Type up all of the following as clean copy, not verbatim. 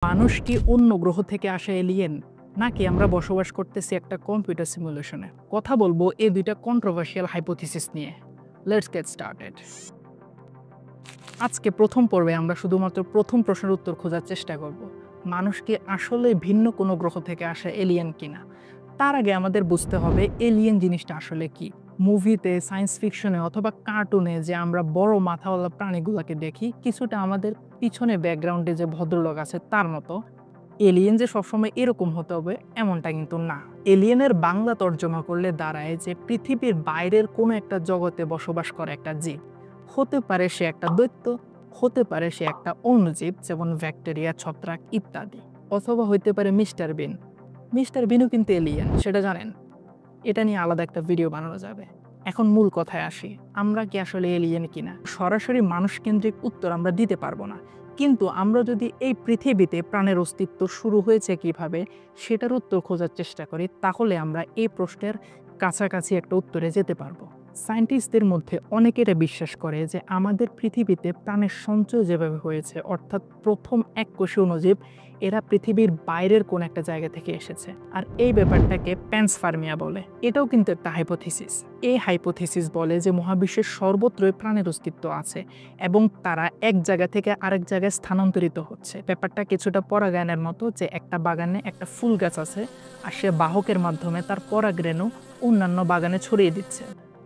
মানুষ কি অন্য গ্রহ থেকে আসা এলিয়েন, নাকি আমরা বসবাস করতেছি একটা কম্পিউটার সিমুলেশনে? কথা বলবো এই দুইটা কন্ট্রোভার্সিয়াল হাইপোথিসিস নিয়ে। Let's get started. আজকে প্রথম পর্বে আমরা শুধুমাত্র প্রথম প্রশ্নের উত্তর খোঁজার চেষ্টা করব। মানুষ কি আসলে ভিন্ন কোনো গ্রহ থেকে আসা এলিয়েন কিনা? তার আগে আমাদের বুঝতে হবে এলিয়েন জিনিসটা আসলে কি। মুভিতে, সায়েন্স ফিকশনে অথবা কার্টুনে যে আমরা বড় মাথাওয়ালা প্রাণীগুলোকে দেখি, কিছুটা আমাদের পিছনে ব্যাকগ্রাউন্ডে যে ভদ্রলোক আছে তার মতো। এলিয়েন যে সবসময় এরকম হতে হবে এমনটা কিন্তু না। এলিয়েনের বাংলা তর্জমা করলে দাঁড়ায় যে পৃথিবীর বাইরের কোনো একটা জগতে বসবাস করে একটা জীব। হতে পারে সে একটা দৈত্য, হতে পারে সে একটা অণুজীব যেমন ব্যাকটেরিয়া, ছত্রাক ইত্যাদি, অথবা হইতে পারে মিস্টার বিন। মিস্টার বিনও কিন্তু এলিয়েন, সেটা জানেন? এটা নিয়ে আলাদা একটা ভিডিও বানানো যাবে। এখন মূল কথায় আসি, আমরা কি আসলে এলিয়েন কিনা? সরাসরি মানুষকেন্দ্রিক উত্তর আমরা দিতে পারবো না, কিন্তু আমরা যদি এই পৃথিবীতে প্রাণের অস্তিত্ব শুরু হয়েছে কিভাবে সেটার উত্তর খোঁজার চেষ্টা করি, তাহলে আমরা এই প্রশ্নের কাছাকাছি একটা উত্তরে যেতে পারবো। সায়েন্টিস্টদের মধ্যে অনেকে এটা বিশ্বাস করে যে আমাদের পৃথিবীতে প্রাণের সঞ্চয় যেভাবে হয়েছে, অর্থাৎ প্রথম এককোষী অণুজীব, এরা পৃথিবীর বাইরের কোন একটা জায়গা থেকে এসেছে। আর এই ব্যাপারটাকে প্যান্সপার্মিয়া বলে। এটাও কিন্তু একটা হাইপোথিসিস। এই হাইপোথিসিস বলে যে মহাবিশ্বের সর্বত্রই প্রাণের অস্তিত্ব আছে এবং তারা এক জায়গা থেকে আরেক জায়গায় স্থানান্তরিত হচ্ছে। ব্যাপারটা কিছুটা পরাগায়নের মতো, যে একটা বাগানে একটা ফুল গাছ আছে আর সে বাহকের মাধ্যমে তার পরাগরেণু অন্যান্য বাগানে ছড়িয়ে দিচ্ছে।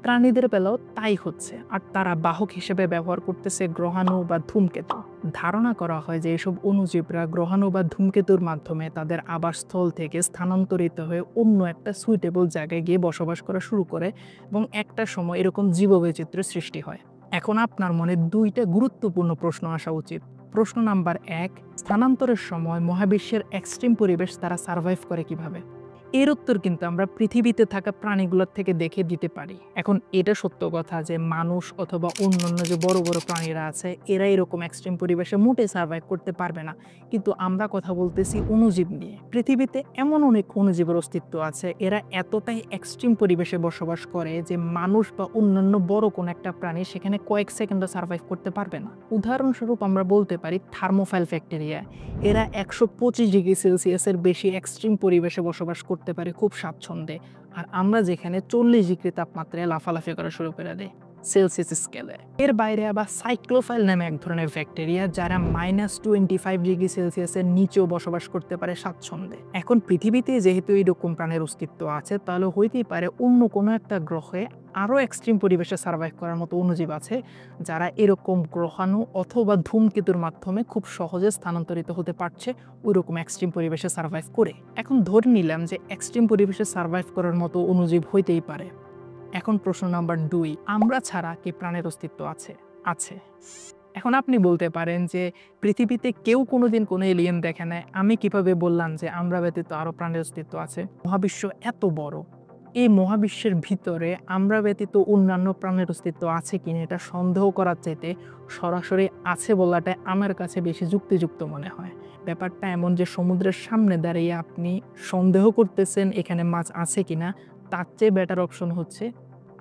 প্রাণীদের বেলাও তাই হচ্ছে, আর তারা বাহক হিসেবে ব্যবহার করতেছে গ্রহাণু বা ধূমকেতু। ধারণা করা হয় যে এসব অণুজীবরা গ্রহাণু বা ধূমকেতুর মাধ্যমে তাদের আবাসস্থল থেকে স্থানান্তরিত হয়ে অন্য একটা সুইটেবল জায়গায় গিয়ে বসবাস করা শুরু করে এবং একটা সময় এরকম জীববৈচিত্র্যের সৃষ্টি হয়। এখন আপনার মনে দুইটা গুরুত্বপূর্ণ প্রশ্ন আসা উচিত। প্রশ্ন নাম্বার 1, স্থানান্তরের সময় মহাবিশ্বের এক্সট্রিম পরিবেশ তারা সার্ভাইভ করে কিভাবে? এর উত্তর কিন্তু আমরা পৃথিবীতে থাকা প্রাণীগুলোর থেকে দেখে দিতে পারি। এখন এটা সত্য কথা যে মানুষ অথবা অন্যান্য যে বড় বড় প্রাণীরা আছে, এরা এরকম এক্সট্রিম পরিবেশে মোটে সার্ভাইভ করতে পারবে না। কিন্তু আমরা কথা বলতেছি অণুজীব নিয়ে। পৃথিবীতে এমন অনেক অণুজীবের অস্তিত্ব আছে, এরা এতটাই এক্সট্রিম পরিবেশে বসবাস করে যে মানুষ বা অন্যান্য বড় কোনো একটা প্রাণী সেখানে কয়েক সেকেন্ডও সার্ভাইভ করতে পারবে না। উদাহরণস্বরূপ আমরা বলতে পারি থার্মোফাইল ব্যাকটেরিয়া। এরা 125 ডিগ্রি সেলসিয়াসের বেশি এক্সট্রিম পরিবেশে বসবাস করতে পারে খুব স্বাচ্ছন্দ্যে, আর আমরা যেখানে 40 ডিগ্রি তাপমাত্রায় লাফালাফি করা শুরু করে দেয় সেলসিয়াস স্কেলে। এর বাইরে আবার সাইক্লোফাইল নামে এক ধরনের ব্যাকটেরিয়া, যারা -25 ডিগ্রি সেলসিয়াসের নিচেও বসবাস করতে পারে স্বাচ্ছন্দ্যে। এখন পৃথিবীতে যেহেতু এইরকম প্রাণের অস্তিত্ব আছে, তাহলে হইতেই পারে অন্য কোনো একটা গ্রহে আরও এক্সট্রিম পরিবেশে সার্ভাইভ করার মতো অণুজীব আছে, যারা এরকম গ্রহাণু অথবা ধূমকেতুর মাধ্যমে খুব সহজে স্থানান্তরিত হতে পারছে ওইরকম এক্সট্রিম পরিবেশে সার্ভাইভ করে। এখন ধরে নিলাম যে এক্সট্রিম পরিবেশে সার্ভাইভ করার মতো অণুজীব হইতেই পারে। এখন প্রশ্ন নাম্বার 2, আমরা ছাড়া কি প্রাণের অস্তিত্ব আছে? আছে। এখন আপনি বলতে পারেন যে পৃথিবীতে কেউ কোনোদিন কোনো এলিয়েন দেখে নাই, আমি কিভাবে বললাম যে আমরা ব্যতীত আরও প্রাণের অস্তিত্ব আছে? মহাবিশ্ব এত বড়, এই মহাবিশ্বের ভিতরে আমরা ব্যতীত অন্যান্য প্রাণের অস্তিত্ব আছে কিনা এটা সন্দেহ করার চাইতে সরাসরি আছে বলাটাই আমার কাছে বেশি যুক্তিযুক্ত মনে হয়। ব্যাপারটা এমন যে সমুদ্রের সামনে দাঁড়িয়ে আপনি সন্দেহ করতেছেন এখানে মাছ আছে কিনা, তার চেয়ে বেটার অপশন হচ্ছে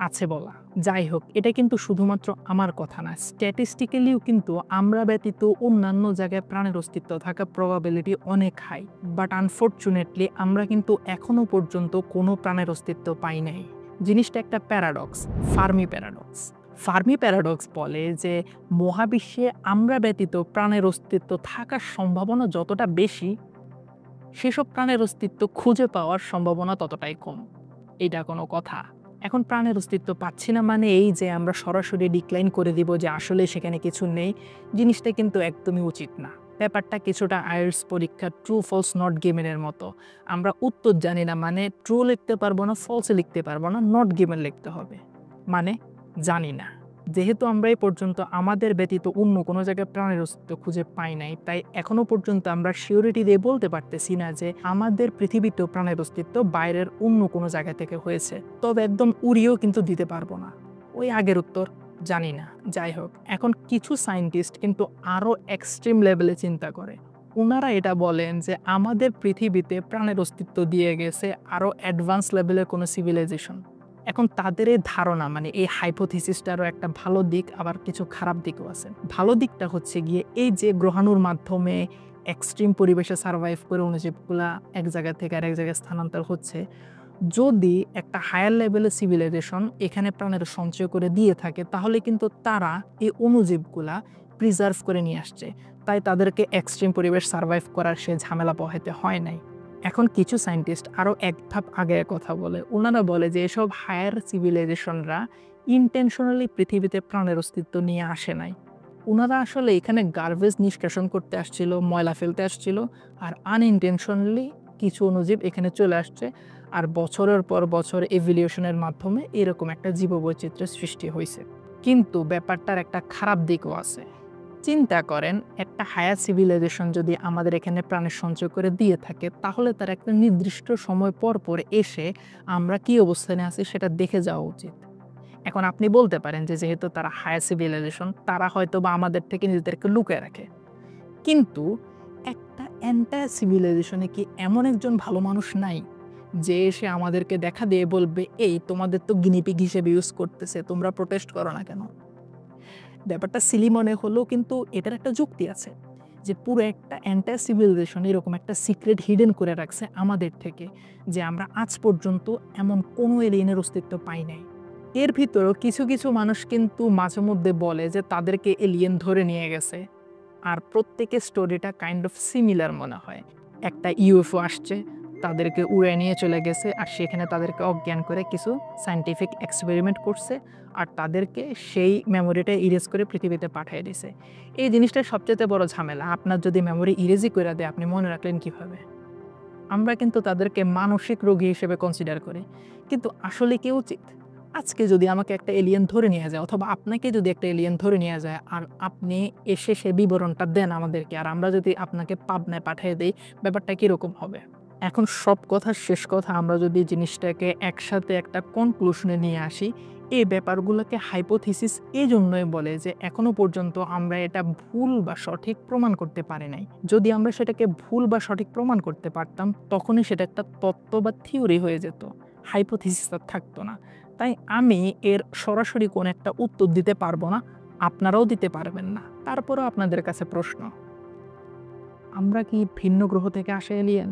আছে বলা। যাই হোক, এটা কিন্তু শুধুমাত্র আমার কথা না, স্ট্যাটিস্টিক্যালিও কিন্তু আমরা ব্যতীত অন্যান্য জায়গায় প্রাণের অস্তিত্ব থাকার প্রবাবিলিটি অনেক হাই। বাট আনফর্চুনেটলি আমরা কিন্তু এখনো পর্যন্ত কোনো প্রাণের অস্তিত্ব পাই নাই। জিনিসটা একটা paradox, Fermi paradox. Fermi paradox বলে যে মহাবিশ্বে আমরা ব্যতীত প্রাণের অস্তিত্ব থাকার সম্ভাবনা যতটা বেশি, সেসব প্রাণের অস্তিত্ব খুঁজে পাওয়ার সম্ভাবনা ততটাই কম। এটা কোনো কথা? এখন প্রাণের অস্তিত্ব পাচ্ছি না মানে এই যে আমরা সরাসরি ডিক্লাইন করে দিব যে আসলে সেখানে কিছু নেই, জিনিসটা কিন্তু একদমই উচিত না। ব্যাপারটা কিছুটা আইএলটিএস পরীক্ষা ট্রু ফলস নট গিভেনের মতো। আমরা উত্তর জানি না মানে ট্রু লিখতে পারবো না, ফলসে লিখতে পারবো না, নট গিভেন লিখতে হবে মানে জানি না। যেহেতু আমরা এই পর্যন্ত আমাদের ব্যতীত অন্য কোনো জায়গায় প্রাণের অস্তিত্ব খুঁজে পাই নাই, তাই এখনো পর্যন্ত আমরা শিওরিটি দিয়ে বলতে পারতেছি না যে আমাদের পৃথিবীতেও প্রাণের অস্তিত্ব বাইরের অন্য কোনো জায়গা থেকে হয়েছে। তবে একদম উড়িয়েও কিন্তু দিতে পারবো না, ওই আগের উত্তর জানি না। যাই হোক, এখন কিছু সায়েন্টিস্ট কিন্তু আরও এক্সট্রিম লেভেলে চিন্তা করে। ওনারা এটা বলেন যে আমাদের পৃথিবীতে প্রাণের অস্তিত্ব দিয়ে গেছে আরও অ্যাডভান্স লেভেলের কোনো সিভিলাইজেশন। এখন তাদের এই ধারণা মানে এই হাইপোথিসিসটারও একটা ভালো দিক আবার কিছু খারাপ দিকও আছে। ভালো দিকটা হচ্ছে গিয়ে এই যে গ্রহাণুর মাধ্যমে এক্সট্রিম পরিবেশে সার্ভাইভ করে অণুজীবগুলা এক জায়গা থেকে আরেক জায়গায় স্থানান্তর হচ্ছে। যদি একটা হায়ার লেভেলের সিভিলাইজেশন এখানে প্রাণের সঞ্চয় করে দিয়ে থাকে, তাহলে কিন্তু তারা এই অণুজীবগুলা প্রিজার্ভ করে নিয়ে আসছে। তাই তাদেরকে এক্সট্রিম পরিবেশ সার্ভাইভ করার সে ঝামেলা পোহাইতে হয় নাই। এখন কিছু সায়েন্টিস্ট আরও এক ধাপ আগে কথা বলে। ওনারা বলে যে এসব হায়ার সিভিলাইজেশনরা ইন্টেনশনালি পৃথিবীতে প্রাণের অস্তিত্ব নিয়ে আসে নাই। ওনারা আসলে এখানে গার্বেজ নিষ্কাশন করতে আসছিল, ময়লা ফেলতে আসছিল, আর আনইনটেনশনালি কিছু অণুজীব এখানে চলে আসছে, আর বছরের পর বছর এভলিউশনের মাধ্যমে এরকম একটা জীববৈচিত্র্যের সৃষ্টি হয়েছে। কিন্তু ব্যাপারটার একটা খারাপ দিকও আছে। চিন্তা করেন, একটা হায়ার সিভিলাইজেশন যদি আমাদের এখানে প্রাণের সঞ্চয় করে দিয়ে থাকে, তাহলে তার একটা নির্দিষ্ট সময় পর পর এসে আমরা কী অবস্থানে আছি সেটা দেখে যাওয়া উচিত। এখন আপনি বলতে পারেন যে যেহেতু তারা হায়ার সিভিলাইজেশন, তারা হয়তো বা আমাদের থেকে নিজেদেরকে লুকিয়ে রাখে। কিন্তু একটা এন্টায়ার সিভিলাইজেশনে কি এমন একজন ভালো মানুষ নাই যে এসে আমাদেরকে দেখা দিয়ে বলবে, এই তোমাদের তো গিনিপিগ হিসেবে ইউজ করতেছে, তোমরা প্রোটেস্ট করো না কেন? ব্যাপারটা সিলি মনে হলেও কিন্তু এটার একটা যুক্তি আছে, যে পুরো একটা এন্টায়ার সিভিলাইজেশন এরকম একটা সিক্রেট হিডেন করে রাখছে আমাদের থেকে, যে আমরা আজ পর্যন্ত এমন কোনো এলিয়েনের অস্তিত্ব পাই নাই। এর ভিতরেও কিছু কিছু মানুষ কিন্তু মাঝে মধ্যে বলে যে তাদেরকে এলিয়েন ধরে নিয়ে গেছে, আর প্রত্যেকের স্টোরিটা কাইন্ড অফ সিমিলার মনে হয়। একটা ইউএফও আসছে, তাদেরকে উড়ে নিয়ে চলে গেছে, আর সেখানে তাদেরকে অজ্ঞান করে কিছু সায়েন্টিফিক এক্সপেরিমেন্ট করছে, আর তাদেরকে সেই মেমোরিটা ইরেজ করে পৃথিবীতে পাঠিয়ে দিছে। এই জিনিসটা সবচেয়ে বড় ঝামেলা। আপনার যদি মেমোরি ইরেজই করে দেয়, আপনি মনে রাখলেন কীভাবে? আমরা কিন্তু তাদেরকে মানসিক রোগী হিসেবে কনসিডার করি, কিন্তু আসলে কি উচিত? আজকে যদি আমাকে একটা এলিয়েন ধরে নিয়ে যায়, অথবা আপনাকে যদি একটা এলিয়েন ধরে নিয়ে যায়, আর আপনি এসে সে বিবরণটা দেন আমাদেরকে, আর আমরা যদি আপনাকে পাবনায় পাঠিয়ে দিই, ব্যাপারটা কীরকম হবে? এখন সব কথার শেষ কথা, আমরা যদি জিনিসটাকে একসাথে একটা কনক্লুশনে নিয়ে আসি, এই ব্যাপারগুলোকে হাইপোথিসিস এই জন্যই বলে যে এখনো পর্যন্ত আমরা এটা ভুল বা সঠিক প্রমাণ করতে পারি নাই। যদি আমরা সেটাকে ভুল বা সঠিক প্রমাণ করতে পারতাম, তখনই সেটা একটা তত্ত্ব বা থিওরি হয়ে যেত, হাইপোথিসিস আর থাকতো না। তাই আমি এর সরাসরি কোনো একটা উত্তর দিতে পারবো না, আপনারাও দিতে পারবেন না। তারপরেও আপনাদের কাছে প্রশ্ন, আমরা কি ভিন্ন গ্রহ থেকে আসা এলিয়েন?